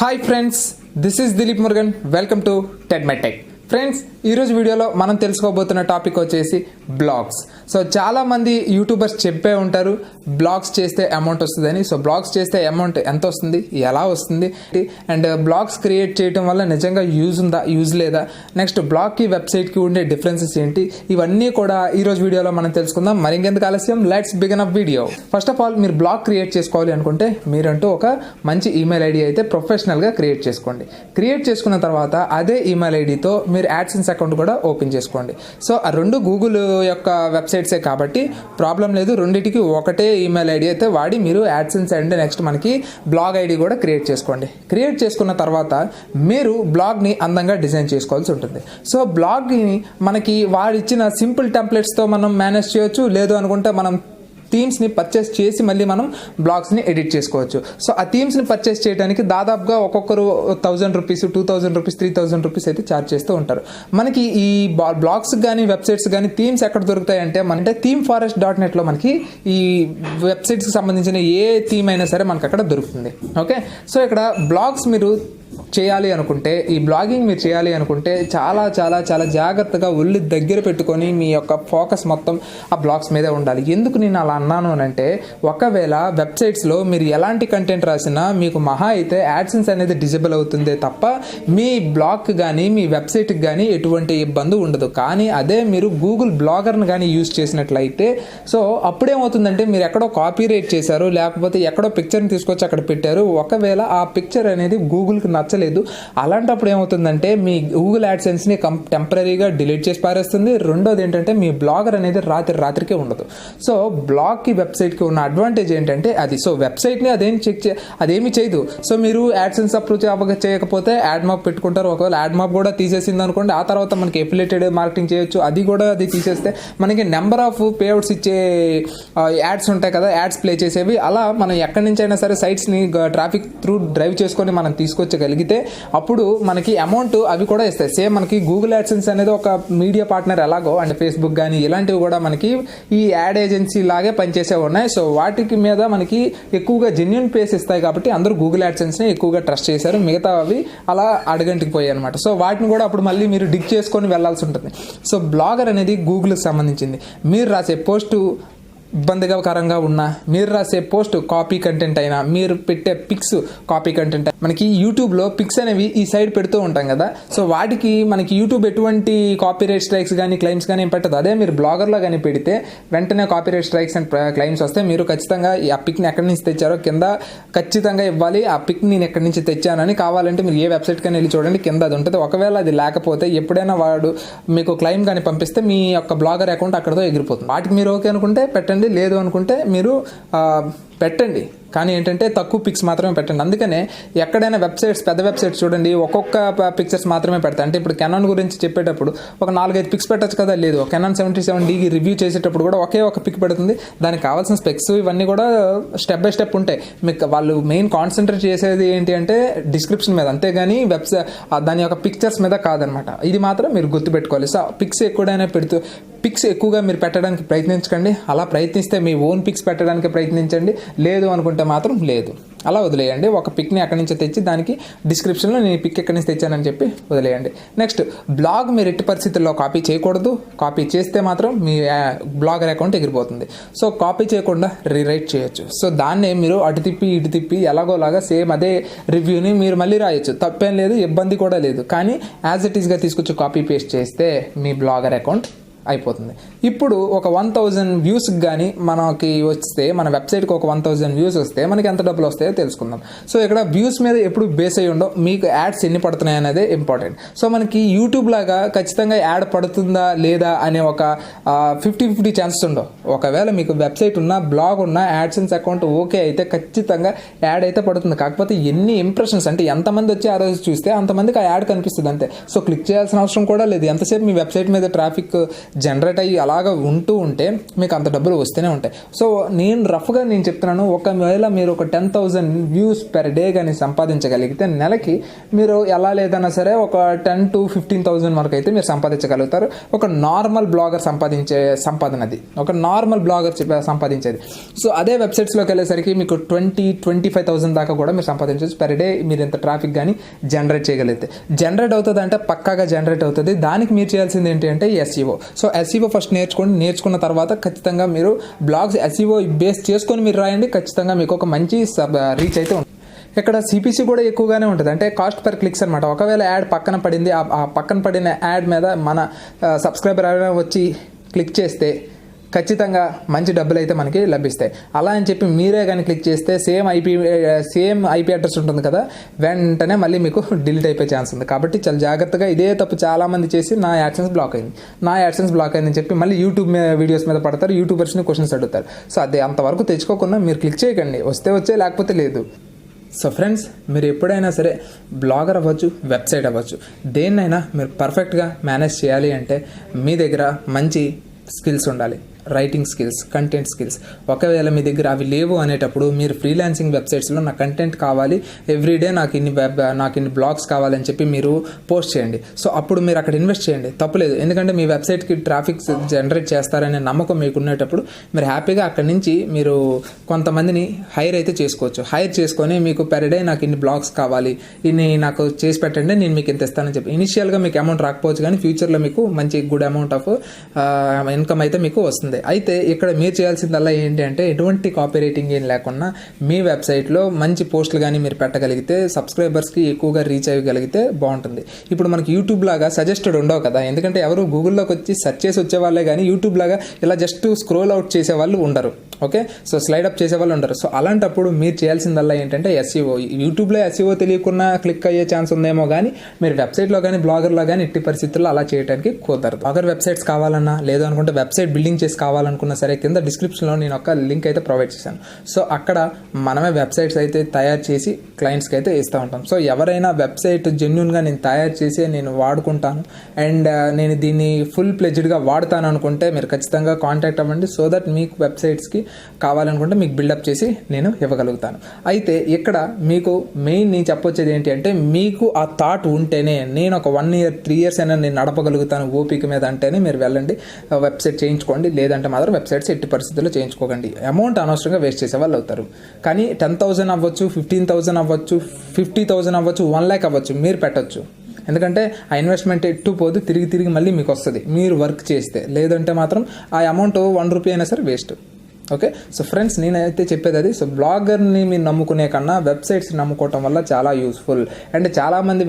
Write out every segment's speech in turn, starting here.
Hi friends, this is Dileep Murugan. Welcome to Ted my tech. Friends, ఈరోజు వీడియోలో మనం తెలుసుకోబోతున్న topic వచ్చేసి బ్లాగ్స్. సో చాలామంది యూట్యూబర్స్ చెప్పే ఉంటారు బ్లాగ్స్ చేస్తే అమౌంట్ వస్తుందని. సో బ్లాగ్స్ చేస్తే అమౌంట్ ఎంత వస్తుంది, ఎలా వస్తుంది, అండ్ బ్లాగ్స్ క్రియేట్ చేయడం వల్ల నిజంగా యూజ్ ఉందా, యూజ్ లేదా, నెక్స్ట్ బ్లాగ్కి వెబ్సైట్కి ఉండే డిఫరెన్సెస్ ఏంటి, ఇవన్నీ కూడా ఈరోజు వీడియోలో మనం తెలుసుకుందాం. మరి ఇంకెందుకు ఆలస్యం, let's begin up video. First of all, మీరు బ్లాగ్ క్రియేట్ చేసుకోవాలి అనుకుంటే మీరంటూ ఒక మంచి ఈమెయిల్ ఐడి అయితే ప్రొఫెషనల్గా క్రియేట్ చేసుకోండి. క్రియేట్ చేసుకున్న తర్వాత అదే ఈమెయిల్ ఐడితో మీరు యాడ్సెన్స్ అకౌంట్ కూడా ఓపెన్ చేసుకోండి. సో ఆ రెండు గూగుల్ యొక్క వెబ్సైట్సే కాబట్టి ప్రాబ్లం లేదు. రెండింటికి ఒకటే ఈమెయిల్ ఐడి అయితే వాడి మీరు యాడ్సెన్స్ అండ్ నెక్స్ట్ మనకి బ్లాగ్ ఐడి కూడా క్రియేట్ చేసుకోండి. క్రియేట్ చేసుకున్న తర్వాత మీరు బ్లాగ్ని అందంగా డిజైన్ చేసుకోవాల్సి ఉంటుంది. సో బ్లాగ్ని మనకి వాడు ఇచ్చిన సింపుల్ టెంప్లెట్స్తో మనం మేనేజ్ చేయొచ్చు. లేదు అనుకుంటే మనం థీమ్స్ని పర్చేస్ చేసి మళ్ళీ మనం బ్లాగ్స్ని ఎడిట్ చేసుకోవచ్చు. సో ఆ థీమ్స్ని పర్చేస్ చేయడానికి దాదాపుగా ఒక్కొక్కరు 1000 రూపీస్, 2000 రూపీస్, 3000 రూపీస్ అయితే ఛార్జ్ చేస్తూ ఉంటారు. మనకి ఈ బ్లాగ్స్ కానీ వెబ్సైట్స్ కానీ థీమ్స్ ఎక్కడ దొరుకుతాయంటే అంటే themeforest.netలో మనకి ఈ వెబ్సైట్స్కి సంబంధించిన ఏ థీమ్ అయినా సరే మనకు అక్కడ దొరుకుతుంది. ఓకే, సో ఇక్కడ బ్లాగ్స్ మీరు చేయాలి అనుకుంటే, ఈ బ్లాగింగ్ మీరు చేయాలి అనుకుంటే చాలా చాలా చాలా జాగ్రత్తగా ఒళ్ళు దగ్గర పెట్టుకొని మీ యొక్క ఫోకస్ మొత్తం ఆ బ్లాగ్స్ మీదే ఉండాలి. ఎందుకు నేను అలా అన్నాను అంటే, ఒకవేళ వెబ్సైట్స్లో మీరు ఎలాంటి కంటెంట్ రాసినా మీకు మహా అయితే యాడ్సెన్స్ అనేది డిజేబుల్ అవుతుందే తప్ప మీ బ్లాగ్కి కానీ మీ వెబ్సైట్కి కానీ ఎటువంటి ఇబ్బంది ఉండదు. కానీ అదే మీరు గూగుల్ బ్లాగర్ని కానీ యూజ్ చేసినట్లయితే, సో అప్పుడేమవుతుందంటే మీరు ఎక్కడో కాపీ రైట్ చేశారు, లేకపోతే ఎక్కడో పిక్చర్ని తీసుకొచ్చి అక్కడ పెట్టారు. ఒకవేళ ఆ పిక్చర్ అనేది గూగుల్కి నచ్చలేదు, అలాంటప్పుడు ఏమవుతుందంటే మీ గూగుల్ యాడ్సెన్స్ని టెంపరీగా డిలీట్ చేసి పారేస్తుంది. రెండోది ఏంటంటే మీ బ్లాగర్ అనేది రాత్రికే ఉండదు. సో బ్లాగ్కి వెబ్సైట్కి ఉన్న అడ్వాంటేజ్ ఏంటంటే అది. సో వెబ్సైట్ని అదేమి చేయదు. సో మీరు యాడ్సెన్స్ అప్రూవ్ చేయకపోతే యాడ్ మాప్ పెట్టుకుంటారు. ఒకవేళ యాడ్ మాప్ కూడా తీసేసింది అనుకోండి, ఆ తర్వాత మనకి ఎఫిలియేటెడ్ మార్కెటింగ్ చేయొచ్చు. అది తీసేస్తే మనకి నెంబర్ ఆఫ్ పేఅవుట్స్ ఇచ్చే యాడ్స్ ఉంటాయి కదా, యాడ్స్ ప్లే చేసేవి. అలా మనం ఎక్కడి నుంచి అయినా సరే సైట్స్ని ట్రాఫిక్ త్రూ డ్రైవ్ చేసుకొని మనం తీసుకొచ్చగలిగితే అప్పుడు మనకి అమౌంట్ అవి కూడా ఇస్తాయి. సేమ్ మనకి గూగుల్ యాడ్సెన్స్ అనేది ఒక మీడియా పార్ట్నర్ ఎలాగో, అండ్ ఫేస్బుక్ కానీ ఇలాంటివి కూడా మనకి ఈ యాడ్ ఏజెన్సీ లాగే పనిచేసే ఉన్నాయి. సో వాటికి మీద మనకి ఎక్కువగా జెన్యూన్ పేస్ ఇస్తాయి కాబట్టి అందరూ గూగుల్ యాడ్సెన్స్ని ఎక్కువగా ట్రస్ట్ చేశారు. మిగతా అవి అలా అడగంటికి పోయాయి అనమాట. సో వాటిని కూడా అప్పుడు మళ్ళీ మీరు డిగ్ చేసుకొని వెళ్లాల్సి ఉంటుంది. సో బ్లాగర్ అనేది గూగుల్కి సంబంధించింది. మీరు రాసే పోస్టు ఇబ్బందికరంగా ఉన్నా, మీరు రాసే పోస్ట్ కాపీ కంటెంట్ అయినా, మీరు పెట్టే పిక్స్ కాపీ కంటెంట్, మనకి యూట్యూబ్లో పిక్స్ అనేవి ఈ సైడ్ పెడుతూ ఉంటాం కదా. సో వాటికి మనకి యూట్యూబ్ ఎటువంటి కాపీరైట్ స్ట్రైక్స్ కానీ క్లెయిమ్స్ కానీ ఏం పెట్టదు. అదే మీరు బ్లాగర్లో కానీ పెడితే వెంటనే కాపీరైట్ స్ట్రైక్స్ అండ్ క్లెయిమ్స్ వస్తే మీరు ఖచ్చితంగా ఆ పిక్ని ఎక్కడి నుంచి తెచ్చారో కింద ఖచ్చితంగా ఇవ్వాలి. ఆ పిక్ నేను ఎక్కడి నుంచి తెచ్చానని కావాలంటే మీరు ఏ వెబ్సైట్ కానీ వెళ్ళి చూడండి, కింద అది ఉంటుంది. ఒకవేళ అది లేకపోతే ఎప్పుడైనా వాడు మీకు క్లెయిమ్ కానీ పంపిస్తే మీ యొక్క బ్లాగర్ అకౌంట్ అక్కడతో ఎగిరిపోతుంది. వాటికి మీరు ఓకే అనుకుంటే పెట్టండి, లేదు అనుకుంటే మీరు పెట్టండి. కానీ ఏంటంటే తక్కువ పిక్స్ మాత్రమే పెట్టండి. అందుకనే ఎక్కడైనా వెబ్సైట్స్, పెద్ద వెబ్సైట్స్ చూడండి, ఒక్కొక్క పిక్చర్స్ మాత్రమే పెడతాయి. అంటే ఇప్పుడు కెనాన్ గురించి చెప్పేటప్పుడు ఒక 4-5 పిక్స్ పెట్టచ్చు కదా. లేదు, కెనాన్ 77Dకి రివ్యూ చేసేటప్పుడు కూడా ఒకే ఒక పిక్ పెడుతుంది. దానికి కావాల్సిన స్పెక్స్ ఇవన్నీ కూడా స్టెప్ బై స్టెప్ ఉంటాయి. మీకు వాళ్ళు మెయిన్ కాన్సన్ట్రేట్ చేసేది ఏంటి అంటే డిస్క్రిప్షన్ మీద, అంతేగాని దాని యొక్క పిక్చర్స్ మీద కాదనమాట. ఇది మాత్రం మీరు గుర్తుపెట్టుకోవాలి. సో పిక్స్ ఎక్కువగా మీరు పెట్టడానికి ప్రయత్నించకండి. అలా ప్రయత్నిస్తే మీ ఓన్ పిక్స్ పెట్టడానికి ప్రయత్నించండి. లేదు అనుకుంటే మాత్రం లేదు, అలా వదిలేయండి. ఒక పిక్ని అక్కడి నుంచి తెచ్చి దానికి డిస్క్రిప్షన్లో నేను పిక్ ఎక్కడి నుంచి తెచ్చానని చెప్పి వదిలేయండి. నెక్స్ట్, బ్లాగ్ మీరు ఎట్టి పరిస్థితుల్లో కాపీ చేయకూడదు. కాపీ చేస్తే మాత్రం మీ బ్లాగర్ అకౌంట్ ఎగిరిపోతుంది. సో కాపీ చేయకుండా రీరైట్ చేయొచ్చు. సో దాన్నే మీరు అటు తిప్పి ఇటు తిప్పి ఎలాగోలాగా సేమ్ అదే రివ్యూని మీరు మళ్ళీ రాయొచ్చు. తప్పేం లేదు, ఇబ్బంది కూడా లేదు. కానీ యాజ్ ఇట్ ఈస్గా తీసుకొచ్చి కాపీ పేస్ట్ చేస్తే మీ బ్లాగర్ అకౌంట్ అయిపోతుంది. ఇప్పుడు ఒక 1000 వ్యూస్కి కానీ మనకి వస్తే, మన వెబ్సైట్కి ఒక 1000 వ్యూస్ వస్తే మనకి ఎంత డబ్బులు వస్తాయో తెలుసుకుందాం. సో ఇక్కడ వ్యూస్ మీద ఎప్పుడు బేస్ అయ్యి ఉండవు, మీకు యాడ్స్ ఎన్ని పడుతున్నాయి అనేది ఇంపార్టెంట్. సో మనకి యూట్యూబ్ లాగా ఖచ్చితంగా యాడ్ పడుతుందా లేదా అనే ఒక 50-50 ఛాన్సెస్ ఉండవు. ఒకవేళ మీకు వెబ్సైట్ ఉన్నా, బ్లాగ్ ఉన్నా, యాడ్సెన్స్ అకౌంట్ ఓకే అయితే ఖచ్చితంగా యాడ్ అయితే పడుతుంది. కాకపోతే ఎన్ని ఇంప్రెషన్స్, అంటే ఎంతమంది వచ్చి ఆ రోజు చూస్తే అంతమందికి ఆ యాడ్ కనిపిస్తుంది అంతే. సో క్లిక్ చేయాల్సిన అవసరం కూడా లేదు. ఎంతసేపు మీ వెబ్సైట్ మీద ట్రాఫిక్ జనరేట్ అయ్యి అలాగా ఉంటే మీకు అంత డబ్బులు వస్తూనే ఉంటాయి. సో నేను రఫ్గా చెప్తున్నాను, ఒకవేళ మీరు ఒక 10,000 వ్యూస్ పెర్ డే కానీ సంపాదించగలిగితే నెలకి మీరు ఎలా లేదన్నా సరే ఒక 10 to 15,000 వరకు అయితే మీరు సంపాదించగలుగుతారు. ఒక నార్మల్ బ్లాగర్ సంపాదించే సంపాదన అది, ఒక నార్మల్ బ్లాగర్ సంపాదించేది. సో అదే వెబ్సైట్స్లోకి వెళ్ళేసరికి మీకు 20-25,000 దాకా కూడా మీరు సంపాదించవచ్చు పెర్ డే. మీరు ఇంత ట్రాఫిక్ కానీ జనరేట్ చేయగలిగితే. జనరేట్ అవుతుంది అంటే పక్కాగా జనరేట్ అవుతుంది. దానికి మీరు చేయాల్సింది ఏంటి అంటే ఎస్ఈఓ. సో ఎస్ఈఓ ఫస్ట్ నేర్చుకున్న తర్వాత ఖచ్చితంగా మీరు బ్లాగ్స్ ఎస్ఈఓ బేస్ చేసుకొని మీరు రాయండి. ఖచ్చితంగా మీకు ఒక మంచి రీచ్ అయితే ఉంటుంది. ఇక్కడ సిపిసి కూడా ఎక్కువగానే ఉంటుంది, అంటే కాస్ట్ పర్ క్లిక్స్ అనమాట. ఒకవేళ యాడ్ పక్కన పడింది, ఆ పక్కన పడిన యాడ్ మీద మన సబ్స్క్రైబర్ వచ్చి క్లిక్ చేస్తే ఖచ్చితంగా మంచి డబ్బులు అయితే మనకి లభిస్తాయి. అలా అని చెప్పి మీరే కానీ క్లిక్ చేస్తే సేమ్ ఐపీ అడ్రస్ ఉంటుంది కదా, వెంటనే మళ్ళీ మీకు డిలీట్ అయిపోయే ఛాన్స్ ఉంది. కాబట్టి చాలా జాగ్రత్తగా, ఇదే తప్పు చాలామంది చేసి నా యాడ్సెన్స్ బ్లాక్ అయిందని చెప్పి మళ్ళీ యూట్యూబ్ వీడియోస్ మీద పడతారు, యూట్యూబర్స్ని క్వశ్చన్స్ అడుగుతారు. సో అదే అంతవరకు తెచ్చుకోకుండా మీరు క్లిక్ చేయకండి, వస్తే లేకపోతే లేదు. సో ఫ్రెండ్స్, మీరు ఎప్పుడైనా సరే బ్లాగర్ అవ్వచ్చు, వెబ్సైట్ అవ్వచ్చు, దేన్నైనా మీరు పర్ఫెక్ట్గా మేనేజ్ చేయాలి అంటే మీ దగ్గర మంచి స్కిల్స్ ఉండాలి. Writing skills, content skills. ఒకవేళ మీ దగ్గర అవి లేవు అనేటప్పుడు మీరు ఫ్రీలాన్సింగ్ వెబ్సైట్స్లో నాకు కంటెంట్ కావాలి, ఎవ్రీడే నాకు ఇన్ని బ్లాగ్స్ కావాలని చెప్పి మీరు పోస్ట్ చేయండి. సో అప్పుడు మీరు అక్కడ ఇన్వెస్ట్ చేయండి, తప్పులేదు. ఎందుకంటే మీ వెబ్సైట్కి ట్రాఫిక్ జనరేట్ చేస్తారనే నమ్మకం మీకు ఉండేటప్పుడు మీరు హ్యాపీగా అక్కడి నుంచి మీరు కొంతమందిని హైర్ అయితే చేసుకోవచ్చు. హైర్ చేసుకొని మీకు పెర్ డే నాకు ఇన్ని బ్లాగ్స్ కావాలి, ఇన్ని నాకు చేసి పెట్టండి, నేను మీకు ఇంత ఇస్తానని చెప్పి. ఇనిషియల్గా మీకు అమౌంట్ రాకపోవచ్చు, కానీ ఫ్యూచర్లో మీకు మంచి గుడ్ అమౌంట్ ఆఫ్ ఇన్కమ్ అయితే మీకు వస్తుంది. అయితే ఇక్కడ మీరు చేయాల్సిందల్లా ఏంటి అంటే ఎటువంటి కాపీ రైటింగ్ ఏం లేకుండా మీ వెబ్సైట్లో మంచి పోస్టులు కానీ మీరు పెట్టగలిగితే సబ్స్క్రైబర్స్కి ఎక్కువగా రీచ్ అయ్యగలిగితే బాగుంటుంది. ఇప్పుడు మనకి యూట్యూబ్ లాగా సజెస్టెడ్ ఉండవు కదా, ఎందుకంటే ఎవరు గూగుల్లోకి వచ్చి సెర్చ్ చేసి వచ్చే వాళ్ళే కానీ యూట్యూబ్ లాగా ఇలా జస్ట్ స్క్రోల్ అవుట్ చేసే వాళ్ళు ఉండరు. ఓకే, సో స్లైడ్ అప్ చేసే వాళ్ళు ఉండరు. సో అలాంటప్పుడు మీరు చేయాల్సిందల్లా ఏంటంటే ఎస్ఈఓ. యూట్యూబ్లో ఎస్ఈఓ తెలియకుండా క్లిక్ అయ్యే ఛాన్స్ ఉందేమో, కానీ మీరు వెబ్సైట్లో కానీ బ్లాగర్లో కానీ ఎట్టి పరిస్థితుల్లో అలా చేయడానికి కుదరదు. బ్లాగర్ వెబ్సైట్స్ కావాలన్నా, లేదు అనుకుంటే వెబ్సైట్ బిల్డింగ్ చేసి కావాలనుకున్నా సరే, కింద డిస్క్రిప్షన్లో నేను ఒక లింక్ అయితే ప్రొవైడ్ చేశాను. సో అక్కడ మనమే వెబ్సైట్స్ అయితే తయారు చేసి క్లయింట్స్కి అయితే ఇస్తూ ఉంటాం. సో ఎవరైనా వెబ్సైట్ జెన్యున్గా నేను తయారు చేసి నేను వాడుకుంటాను అండ్ నేను దీన్ని ఫుల్ ప్లెజ్డ్గా వాడుతాను అనుకుంటే మీరు ఖచ్చితంగా కాంటాక్ట్ అవ్వండి. సో దట్ మీకు వెబ్సైట్స్కి కావాలనుకుంటే మీకు బిల్డప్ చేసి నేను ఇవ్వగలుగుతాను. అయితే ఇక్కడ మీకు మెయిన్ నేను చెప్పొచ్చేది ఏంటి అంటే, మీకు ఆ థాట్ ఉంటేనే నేను ఒక 1 year 3 years అయినా నేను నడపగలుగుతాను ఓపిక మీద అంటేనే మీరు వెళ్ళండి, వెబ్సైట్ చేయించుకోండి. లేదంటే మాత్రం వెబ్సైట్స్ ఎట్టి పరిస్థితుల్లో చేయించుకోకండి. అమౌంట్ అనవసరంగా వేస్ట్ చేసే వాళ్ళు అవుతారు. కానీ 10,000 అవ్వచ్చు, 15,000 అవ్వచ్చు, 50,000 అవ్వచ్చు, 1 lakh అవ్వచ్చు, మీరు పెట్టచ్చు. ఎందుకంటే ఆ ఇన్వెస్ట్మెంట్ ఎట్టు పోదు, తిరిగి మళ్ళీ మీకు వస్తుంది మీరు వర్క్ చేస్తే. లేదంటే మాత్రం ఆ అమౌంట్ 1 రూపీ అయినా సరే వేస్ట్. ఓకే, సో ఫ్రెండ్స్, నేనైతే చెప్పేది అది. సో బ్లాగర్ని మీరు నమ్ముకునే కన్నా వెబ్సైట్స్ నమ్ముకోవటం వల్ల చాలా యూస్ఫుల్. అండ్ చాలామంది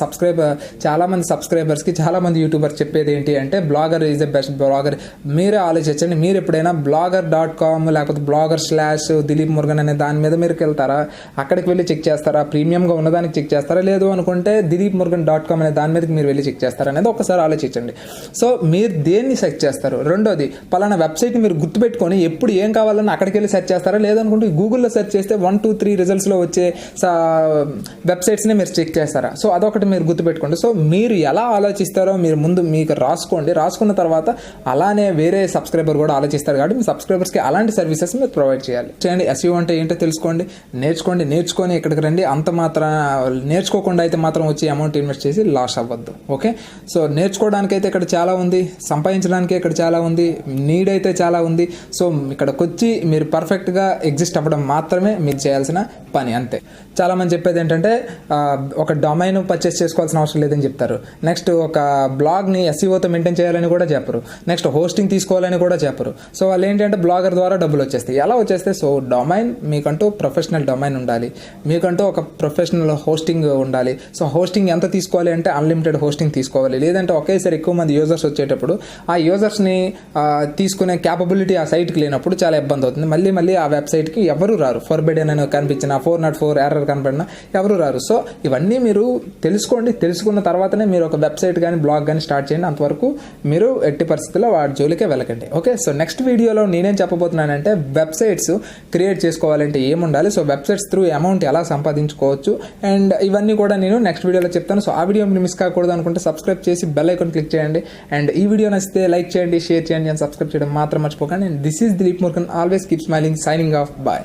సబ్స్క్రైబర్స్కి చాలామంది యూట్యూబర్స్ చెప్పేది ఏంటి అంటే, blogger is the best blogger. మీరే ఆలోచించండి, మీరు ఎప్పుడైనా blogger.com లేకపోతే blogger/దిలీప్ మురుగన్ అనే దాని మీద మీరు వెళ్తారా? అక్కడికి వెళ్ళి చెక్ చేస్తారా? ప్రీమియంగా ఉన్నదానికి చెక్ చేస్తారా? లేదు అనుకుంటే dileepmurugan.com అనే దాని మీదకి మీరు వెళ్ళి చెక్ చేస్తారా అనేది ఒకసారి ఆలోచించండి. సో మీరు దేన్ని సెర్చ్ చేస్తారు? రెండోది, పలానా వెబ్సైట్ని మీరు గుర్తుపెట్టుకొని ఎప్పుడు ఏం కావాలని అక్కడికి వెళ్ళి సెర్చ్ చేస్తారా? లేదనుకుంటే గూగుల్లో సెర్చ్ చేస్తే 1, 2, 3 రిజల్ట్స్లో వచ్చే వెబ్సైట్స్ని మీరు చెక్ చేస్తారా? సో అదొకటి మీరు గుర్తుపెట్టుకోండి. సో మీరు ఎలా ఆలోచిస్తారో మీరు ముందు మీకు రాసుకోండి. రాసుకున్న తర్వాత అలానే వేరే సబ్స్క్రైబర్ కూడా ఆలోచిస్తారు కాబట్టి మీ సబ్స్క్రైబర్స్కి అలాంటి సర్వీసెస్ మీరు ప్రొవైడ్ చేయండి. ఎస్ఈఓ అంటే ఏంటో తెలుసుకోండి, నేర్చుకొని ఇక్కడికి రండి. అంత మాత్రం నేర్చుకోకుండా అయితే మాత్రం వచ్చి అమౌంట్ ఇన్వెస్ట్ చేసి లాస్ అవ్వద్దు. ఓకే, సో నేర్చుకోవడానికి అయితే ఇక్కడ చాలా ఉంది, సంపాదించడానికి ఇక్కడ చాలా ఉంది, నీడ్ అయితే చాలా ఉంది. సో ఇక్కడికి వచ్చి మీరు పర్ఫెక్ట్గా ఎగ్జిస్ట్ అవ్వడం మాత్రమే మీరు చేయాల్సిన పని, అంతే. చాలామంది చెప్పేది ఏంటంటే ఒక డొమైన్ పర్చేస్ చేసుకోవాల్సిన అవసరం లేదని చెప్తారు. నెక్స్ట్ ఒక బ్లాగ్ని ఎస్ఈఓతో మెయింటైన్ చేయాలని కూడా చెప్పరు. నెక్స్ట్ హోస్టింగ్ తీసుకోవాలని కూడా చెప్పరు. సో వాళ్ళు ఏంటంటే బ్లాగర్ ద్వారా డబ్బులు వచ్చేస్తాయి. ఎలా వచ్చేస్తాయి? సో డొమైన్ మీకంటూ ప్రొఫెషనల్ డొమైన్ ఉండాలి, మీకంటూ ఒక ప్రొఫెషనల్ హోస్టింగ్ ఉండాలి. సో హోస్టింగ్ ఎంత తీసుకోవాలి అంటే అన్లిమిటెడ్ హోస్టింగ్ తీసుకోవాలి. లేదంటే ఒకేసారి ఎక్కువ మంది యూజర్స్ వచ్చేటప్పుడు ఆ యూజర్స్ని తీసుకునే క్యాపబిలిటీ ఆ సైట్కి లేనప్పుడు అప్పుడు చాలా ఇబ్బంది అవుతుంది. మళ్ళీ ఆ వెబ్సైట్కి ఎవరు రారు. ఫర్బిడెన్ అని కనిపించిన 404 ఎర్రర్ కనపడినా ఎవరు రారు. సో ఇవన్నీ మీరు తెలుసుకోండి. తెలుసుకున్న తర్వాతనే మీరు ఒక వెబ్సైట్ కానీ బ్లాగ్ కానీ స్టార్ట్ చేయండి. అంతవరకు మీరు ఎట్టి పరిస్థితుల్లో వాటి జోలికే వెళ్ళకండి. ఓకే, సో నెక్స్ట్ వీడియోలో నేనేం చెప్పబోతున్నానంటే వెబ్సైట్స్ క్రియేట్ చేసుకోవాలంటే ఏముండాలి, సో వెబ్సైట్స్ త్రూ అమౌంట్ ఎలా సంపాదించుకోవచ్చు అండ్ ఇవన్నీ కూడా నేను నెక్స్ట్ వీడియోలో చెప్తాను. సో ఆ వీడియో మిస్ కాకూడదు అనుకుంటే సబ్స్క్రైబ్ చేసి బెల్ ఐకాన్ క్లిక్ చేయండి. అండ్ ఈ వీడియో నచ్చితే లైక్ చేయండి, షేర్ చేయండి అండ్ సబ్స్క్రైబ్ చేయడం మాత్రం మర్చిపోకండి. And this is Dileep Murugan. Always keep smiling. Signing off. Bye.